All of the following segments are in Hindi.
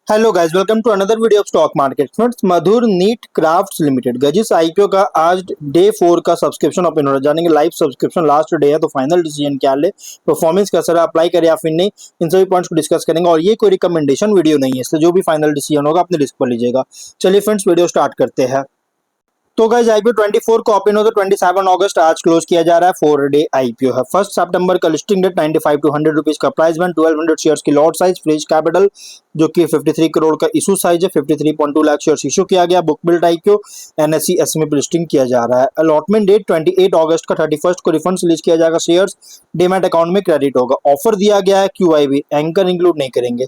Hello guys, welcome to another video of stock market friends. Madhur neat crafts limited गजिस आईपीओ का आज डे 4 का सब्सक्रिप्शन ओपन हो रहा है। जानेंगे लाइव सब्सक्रिप्शन लास्ट डे है तो फाइनल डिसीजन क्या ले, परफॉर्मेंस कैसा रहा, अप्लाई करें या फिर नहीं, इन सभी पॉइंट्स को डिस्कस करेंगे। और ये कोई रिकमेंडेशन वीडियो नहीं है, इसलिए जो भी फाइनल डिसीजन होगा अपने रिस्क पर लीजिएगा। चलिए फ्रेंड्स, वीडियो स्टार्ट करते हैं। तो गाइस आईपीओ 24 को ओपन हो तो 27 अगस्त आज क्लोज किया जा रहा है। 4 डे आईपीओ है। 1 सितंबर का लिस्टिंग डेट 95 टू 100 रुपीज का प्राइस बैंड, 1200 शेयर्स की लॉट साइज, फ्रीज कैपिटल जो कि 53 करोड़ का इशू साइज है, 53.2 लाख शेयर्स इशू किया गया। Book build IPO NSE SME पर लिस्टिंग किया जा रहा है। अलॉटमेंट डेट 28 अगस्त का 31 को रिफंड रिलीज किया जाएगा। शेयर्स डीमैट अकाउंट में क्रेडिट होगा। ऑफर दिया गया है क्यूआईबी, एंकर इंक्लूड नहीं करेंगे।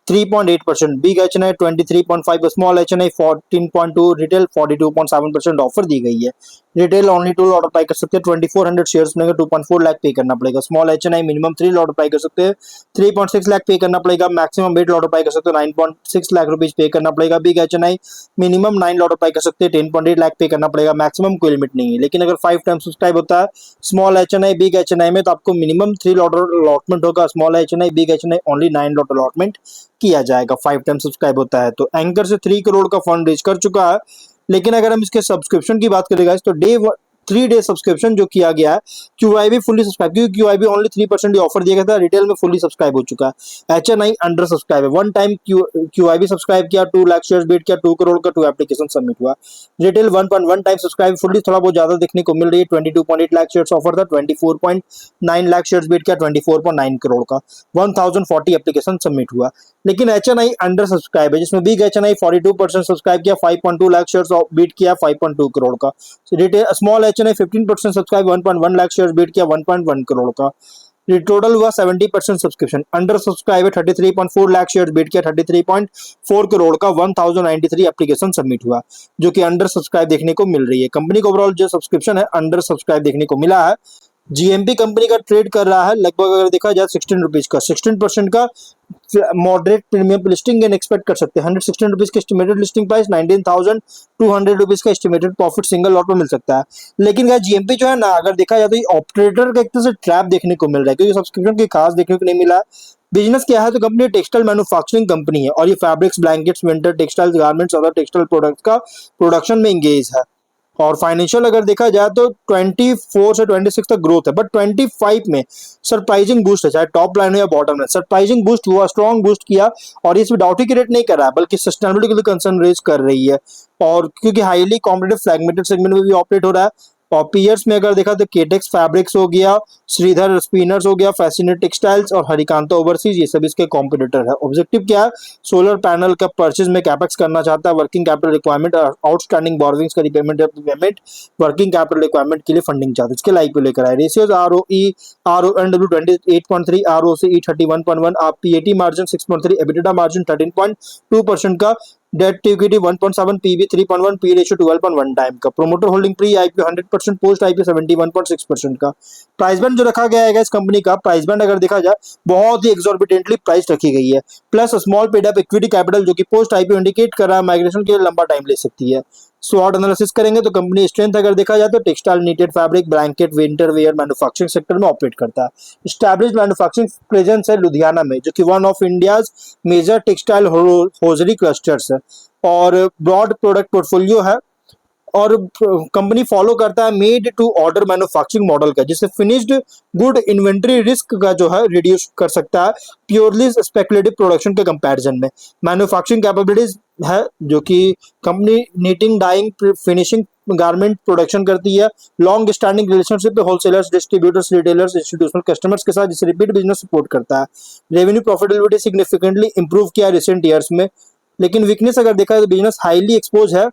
3.8%, big HNI 23.5, small HNI 14.2, retail 42.7% offer दी गई है। रिटेल ओनली 2 लॉट अप्लाई कर सकते हैं। 2400 शेयर्स मिलेंगे, 2.4 लाख पे करना पड़ेगा। Small HNI minimum 3 lot apply कर सकते हैं, 3.6 लाख पे करना पड़ेगा। मैक्सिमम 8 लॉट अप्लाई कर सकते हैं, 9.6 लाख रुपीज पे करना पड़ेगा। Big HNI minimum 9 lot apply कर सकते हैं, 10.8 लाख पे करना पड़ेगा। मैक्सिमम कोई लिमिट नहीं है, लेकिन अगर 5 टाइम्स सब्सक्राइब होता है स्मॉल एचएनआई बिग एचएनआई में तो आपको मिनिमम 3 लॉट अलॉटमेंट होगा। Small HNI big HNI only 9 lot allotment किया जाएगा। 5 टाइम सब्सक्राइब होता है तो एंकर से 3 करोड़ का फंड रेज कर चुका है। लेकिन अगर हम इसके सब्सक्रिप्शन की बात करेंगे तो 3 डे सब्सक्रिप्शन जो किया गया है, क्यूआईबी फुल्ली सब्सक्राइब, क्योंकि क्यूआईबी ओनली 3% ऑफर दिया गया था। रिटेल में फुल्ली सब्सक्राइब हो चुका है। एचएनआई अंडर सब्सक्राइब है। 1 टाइम क्यूआईबी सब्सक्राइब किया, 2 लाख शेयर्स बीट किया, 2 करोड़ का 2 एप्लीकेशन सबमिट हुआ। रिटेल 1.1 टाइम सब्सक्राइब फुल्ली थोड़ा बहुत ज्यादा देखने को मिल रही है। 22.8 लाख शेयर्स ऑफर था, 24.9 लाख शेयर्स बीट किया, 24.9 करोड़ का 1040 एप्लीकेशन सबमिट हुआ। लेकिन एचएनआई अंडर सब्सक्राइब है, जिसमें बिग एचएनआई 42% सब्सक्राइब किया, 5.2 लाख शेयर्स बीट किया, 5.2 करोड़ का। Retail small HNI 15% subscribe, 1.1 lakh shares beat किया, 1.1 करोड़ का। टोटल हुआ 70% सब्सक्रिप्शन। अंडर सब्सक्राइब है, 33.4 लाख शेयर्स बीट किया, 33.4 करोड़ का 1093 एप्लीकेशन सबमिट हुआ, जो कि अंडर सब्सक्राइब देखने को मिल रही है। कंपनी को ओवरऑल जो सब्सक्रिप्शन है अंडर सब्सक्राइब देखने को मिला है। जीएमपी कंपनी का ट्रेड कर रहा है लगभग, अगर देखा जाए 16 रुपीज का, 16% का moderate premium listing gain expect कर सकते हैं। 116 रुपीज का एस्टिमेटेड लिस्टिंग प्राइस, 19,200 रुपीज का एस्टिमेटेड प्रॉफिट सिंगल लॉट में मिल सकता है। लेकिन क्या जीएमपी जो है ना, अगर देखा जाए तो ये ऑपरेटर का एक तरह से ट्रैप देखने को मिल रहा है, क्योंकि सब्सक्रिप्शन की खास देखने को नहीं मिला। बिजनेस क्या है तो कंपनी टेक्सटाइल मैन्युफैक्चरिंग कंपनी है और ये fabrics, blankets, winter textiles, garments, other textile products का प्रोडक्शन में इंगेज है। और फाइनेंशियल अगर देखा जाए तो 24 से 26 तक ग्रोथ है, बट 25 में सरप्राइजिंग बूस्ट है, चाहे टॉप लाइन हो या बॉटम लाइन, सरप्राइजिंग बूस्ट हुआ, स्ट्रॉन्ग बूस्ट किया। और इसमें डाउट ही क्रिएट नहीं कर रहा है, बल्कि सस्टेनेबिलिटी के लिए कंसर्न रेज कर रही है। और क्योंकि हाईली कॉम्पिटेटिव फ्रैगमेंटेड सेगमेंट में भी ऑपरेट हो रहा है। और पीयर्स में अगर देखा तो केटेक्स फैब्रिक्स हो गया, श्रीधर स्पिनर्स हो गया, फैसिनेट टेक्सटाइल्स और हरिकांता ओवरसीज, ये सभी इसके कॉम्पिटिटर है। ऑब्जेक्टिव क्या है? सोलर पैनल का परचेज में कैपेक्स करना चाहता है। Working capital requirement, outstanding borrowings का रिपेमेंट या पेमेंट, वर्किंग कैपिटल रिक्वायरमेंट के लिए फंडिंग चाहते हैं। इसके लाइक पे लेकर आए रेशियोज, RONW 28.3, ROCE 31.1, आप PAT मार्जिन 6.3, EBITDA मार्जिन 13.2% का, debt to equity 1.7, PB 3.1, P ratio 12.1 time का। Promoter holding pre IPO 100%, post IPO 71.6% का। प्राइस बैंड जो रखा गया है इस कंपनी का, प्राइस बैंड अगर देखा जाए बहुत ही एक्सॉर्बिटेंटली प्राइस रखी गई है। Plus small paid up equity capital जो कि पोस्ट आईपीओ इंडिकेट कर रहा है माइग्रेशन के लिए लंबा टाइम ले सकती है। स्वॉट एनालिसिस करेंगे तो कंपनी स्ट्रेंथ अगर देखा जाए तो textile, needed fabric, blanket, winter wear manufacturing sector में ऑपरेट करता है। स्टैब्लिश्ड मैन्युफैक्चरिंग प्रेजेंस है लुधियाना में, जो कि one of India's major textile hosiery clusters है। और ब्रॉड प्रोडक्ट पोर्टफोलियो है। और कंपनी फॉलो करता है made to order manufacturing model का, जिससे फिनिश्ड गुड इन्वेंट्री रिस्क का जो है रिड्यूस कर सकता है प्योरली स्पेकुलेटिव प्रोडक्शन के कंपैरिजन में। मैन्युफैक्चरिंग कैपेबिलिटीज है, जो कि company knitting, dyeing, finishing, garment production करती है। Long standing relationship wholesalers, distributors, retailers, institutional customers के साथ, जिससे रिपीट बिजनेस सपोर्ट करता है। रेवेन्यू प्रॉफिटेबिलिटी सिग्निफिकेंटली इंप्रूव किया रिसेंट ईयर्स में। लेकिन वीकनेस अगर देखा तो बिजनेस हाईली एक्सपोज है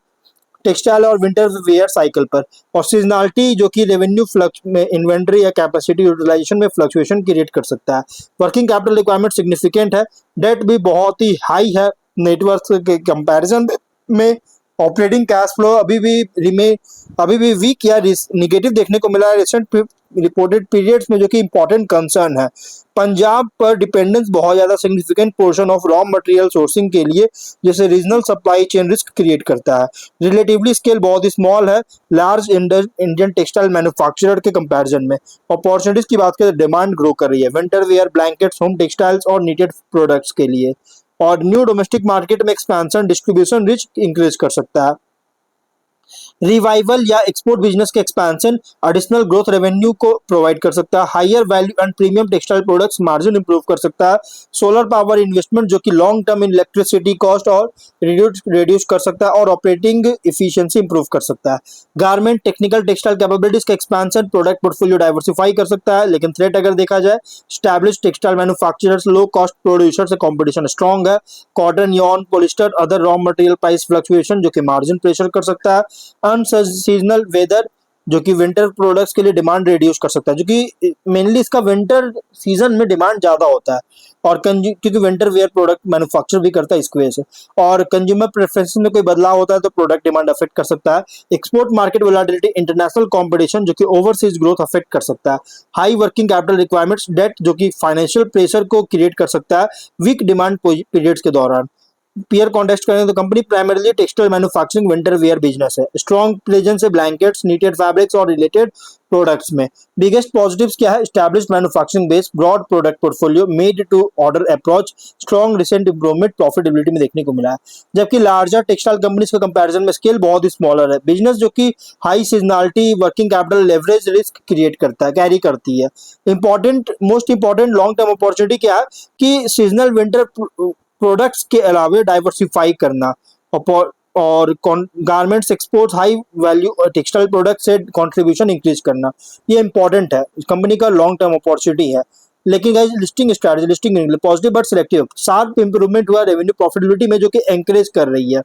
टेक्सटाइल और विंटर वेयर साइकिल पर। और सीजनलिटी जो कि रेवेन्यू फ्लक्स में, इन्वेंट्री या कैपेसिटी यूटिलाइजेशन में फ्लक्चुएशन क्रिएट कर सकता है। वर्किंग कैपिटल रिक्वायरमेंट सिग्निफिकेंट है। डेट भी बहुत ही हाई है नेटवर्क के कंपैरिजन में। ऑपरेटिंग कैश फ्लो अभी भी वीक या निगेटिव देखने को मिला है रिसेंट रिपोर्टेड पीरियड्स में, जो कि इंपॉर्टेंट कंसर्न है। पंजाब पर डिपेंडेंस बहुत ज्यादा significant portion of raw material sourcing के लिए, जैसे regional supply chain risk create करता है। रिलेटिवली स्केल बहुत ही स्मॉल है लार्ज इंडियन टेक्सटाइल मैन्युफैक्चरर के कंपैरिजन में। अपॉर्चुनिटीज की बात करें, डिमांड ग्रो कर रही है winter wear, blankets, home textiles और नीटेड प्रोडक्ट्स के लिए। और न्यू डोमेस्टिक मार्केट में एक्सपेंशन, डिस्ट्रीब्यूशन रिच इंक्रीज कर सकता है। रिवाइवल या एक्सपोर्ट बिजनेस के एक्सपेंशन एडिशनल ग्रोथ रेवेन्यू को प्रोवाइड कर सकता है। Higher value and premium textile products margin improve कर सकता है। सोलर पावर इन्वेस्टमेंट जो कि long term in electricity cost और रिड्यूस कर सकता है और ऑपरेटिंग इफिशिएंसी इंप्रूव कर सकता है। गारमेंट टेक्निकल टेक्सटाइल कैपेबिलिटीज का एक्सपेंशन प्रोडक्ट पोर्टफोलियो डाइवर्सिफाई कर सकता है। लेकिन थ्रेट अगर देखा जाए, establish textile manufacturers, low cost producer से कॉम्पिटिशन स्ट्रॉन्ग है। Cotton, Yon, polyester, other raw material price fluctuation जो कि मार्जिन प्रेशर कर सकता है। अनसीजनल वेदर जो कि विंटर प्रोडक्ट्स के लिए डिमांड रिड्यूस कर सकता है, जो कि मेनली इसका विंटर सीजन में डिमांड ज्यादा होता है और क्योंकि विंटर वेयर प्रोडक्ट मैन्युफैक्चर भी करता है इसकी वजह से, और कंज्यूमर प्रेफरेंस में कोई बदलाव होता है तो प्रोडक्ट डिमांड अफेक्ट कर सकता है। Export market volatility, international competition जो कि ओवरसीज ग्रोथ अफेक्ट कर सकता है। High working capital requirements, debt जो कि फाइनेंशियल प्रेशर को क्रिएट कर सकता है वीक डिमांड पीरियड्स के दौरान। पीयर कॉन्टेक्स्ट करें तो company primarily textile manufacturing winter wear business है। स्ट्रॉन्ग प्रेजेंस है ब्लैंकेट्स, नीटेड फैब्रिक्स और रिलेटेड प्रोडक्ट्स में। बिगेस्ट पॉजिटिव्स क्या है? Established manufacturing base, broad product portfolio, made to order approach, strong recent improvement profitability में देखने को मिला है। जबकि लार्जर टेक्सटाइल कंपनीज के कंपैरिजन में स्केल बहुत ही स्मॉलर है। बिजनेस जो कि high seasonality, working capital leverage risk create करता है, कैरी करती है। Most important long term opportunity क्या है कि सीजनल विंटर प्रोडक्ट्स के अलावा डाइवर्सिफाई करना और garments, exports, high value textile product से कंट्रीब्यूशन इंक्रीज करना, ये इंपॉर्टेंट है, कंपनी का लॉन्ग टर्म अपॉर्चुनिटी है। लेकिन guys listing strategy, listing positive but selective, sharp improvement हुआ रेवेन्यू प्रॉफिटेबिलिटी में जो कि एंकरेज कर रही है।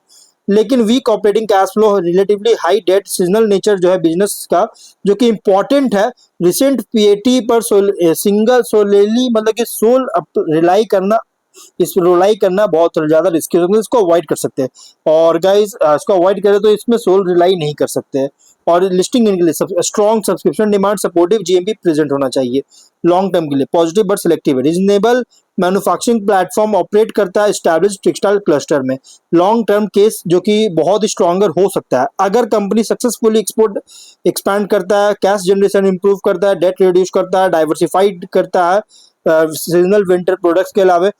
लेकिन weak operating cash flow, relatively high debt, seasonal nature जो है बिजनेस का जो कि इंपॉर्टेंट है। रिसेंट पीएटी पर सिंगल सोलेली मतलब कि सोल रिलाई करना, इस रिलाई करना बहुत ज्यादा रिस्की है, इसको अवॉइड कर सकते हैं। और गाइस इसको अवॉइड करें तो इसमें सोल रिलाई नहीं कर सकते। और लिस्टिंग के लिए strong subscription demand, supportive GMP present होना चाहिए लॉन्ग टर्म के लिए, पॉजिटिव बट सिलेक्टिव है। रीजनेबल मैन्युफैक्चरिंग प्लेटफॉर्म ऑपरेट करता है एस्टैब्लिश्ड टेक्सटाइल क्लस्टर में। लॉन्ग टर्म केस जो कि बहुत स्ट्रॉन्गर हो सकता है अगर कंपनी सक्सेसफुली एक्सपोर्ट एक्सपैंड करता है, कैश जनरेशन इंप्रूव करता है, डेट रिड्यूस करता है, डाइवर्सिफाइड करता है सीजनल विंटर प्रोडक्ट्स के अलावा।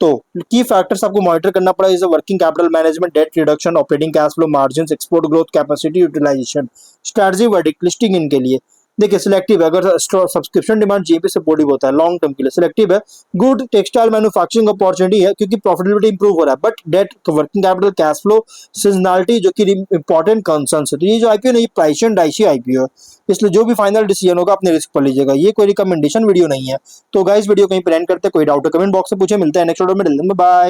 तो की फैक्टर्स आपको मॉनिटर करना पड़ा, जैसे working capital management, debt reduction, operating cash flow, margins, export growth, capacity utilisation, strategy, verdict, listing इनके लिए। देखिए सिलेक्टिव है, अगर सब्सक्रिप्शन डिमांड जीपी सपोर्टिव होता है लॉन्ग टर्म के लिए, सिलेक्टिव है। गुड टेक्सटाइल मैन्युफैक्चरिंग अपॉर्चुनिटी है क्योंकि प्रॉफिटेबिलिटी इंप्रूव हो रहा है, but debt, working capital, cash flow, seasonality जो कि इंपॉर्टेंट कंसर्न्स है। तो ये जो आईपीओ नहीं, प्राइस एंड डाइसी आईपीओ है, इसलिए जो भी फाइनल डिसीजन होगा अपने रिस्क पर लीजिएगा, ये कोई रिकमेंडेशन वीडियो नहीं है। तो गाइस वीडियो कहीं पर एंड करते, कोई डाउट है कमेंट बॉक्स में पूछे, मिलता है नेक्स्ट वीडियो में, बाय।